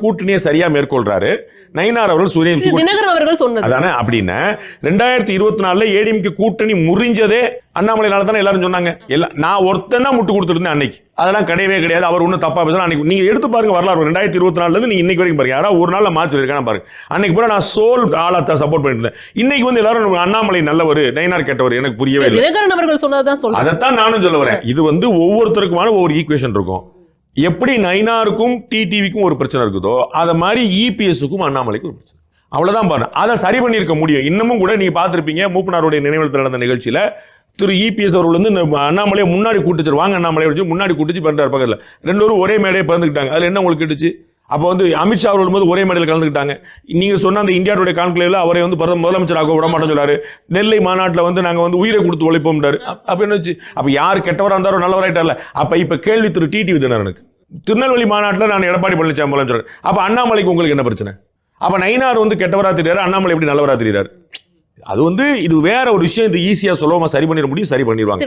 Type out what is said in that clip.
கூட்டணியை சரியா மேற்கொள்றாரு. நயினார் அவர்கள் சூரியன் தினகரன் அவர்கள் சொன்னது அதானே. அப்படின்னா 2024 ஏடிஎம்கே கூட்டணி முறிஞ்சதே அண்ணாமலைனால தானே எல்லாரும் சொன்னாங்க. நான் ஒருத்தன் தான் முட்டு கொடுத்துருந்தேன் அன்னைக்கு. அதெல்லாம் கிடையவே கிடையாது. அவர் ஒன்றும் தப்பா பேசலாம். அன்னைக்கு நீங்க எடுத்து பாருங்க வரலாறு 2024 இருந்து நீங்க இன்னைக்கு வரைக்கும் பாருங்க. யாராவது ஒரு நாள் மாற்றி இருக்கான பாருங்க. அன்னைக்கு பூரா நான் சோல் ஆளாத்த சப்போர்ட் பண்ணிட்டு இருந்தேன். இன்னைக்கு வந்து எல்லாரும் அண்ணாமலை நல்லவர், நயினார் கெட்டவர். எனக்கு புரியவே இல்லை. தினகரன் அவர்கள் சொன்னதான் சொல்றேன். அதைத்தான் நானும் சொல்ல வரேன். இது வந்து ஒவ்வொருத்தருக்குமான ஒவ்வொரு ஈக்குவேஷன் இருக்கும். எப்படி நயினாருக்கும் டிடிவிக்கும் ஒரு பிரச்சனை இருக்குதோ அத மாதிரி இபிஎஸ்க்கும் அண்ணாமலைக்கும் ஒரு பிரச்சனை. அவ்வளவுதான் பாருங்க. அதை சரி பண்ணியிருக்க முடியும். இன்னமும் கூட நீங்க பார்த்திருப்பீங்க மூப்பனாருடைய நினைவிடத்தில் நடந்த நிகழ்ச்சியில திரு இபிஎஸ் அவர்கள் வந்து அண்ணாமலையை முன்னாடி கூட்டுச்சு, வாங்க அண்ணாமலை முன்னாடி கூட்டுச்சு பண்றாரு பக்கத்துல. ரெண்டு பேரும் ஒரே மேடையை பறந்துக்கிட்டாங்க. அதுல என்ன உங்களுக்கு கேட்டுச்சு? அப்போ வந்து அமித்ஷா அவர்கள் போது ஒரே மேடையில் கலந்துக்கிட்டாங்க. நீங்க சொன்ன அந்த இந்தியாவுடைய கான்க்ளேவ்ல அவரை வந்து முதலமைச்சராக விட மாட்டேன்னு சொல்லாரு. நெல்லை மாநாட்டில் வந்து நாங்க வந்து உயிரை கொடுத்து உழைப்போம்டாரு. அப்ப என்ன வச்சு அப்ப யார் கெட்டவரா இருந்தாரோ நல்லவராயிட்டார்ல. அப்ப இப்ப கேள்வி திரு டிடிவி தினகரனுக்கு திருநெல்வேலி மாநாட்டில் நான் எடப்பாடி பழனிசாமி சொல்றேன். அப்ப அண்ணாமலைக்கு உங்களுக்கு என்ன பிரச்சனை? அப்ப நயினார் வந்து கெட்டவரா தெரியாரு, அண்ணாமலை எப்படி நல்லவரா தெரியாரு? அது வந்து இது வேற ஒரு விஷயம். இது ஈஸியா சுலபமா சரி பண்ணிட முடியும், சரி பண்ணிடுவாங்க.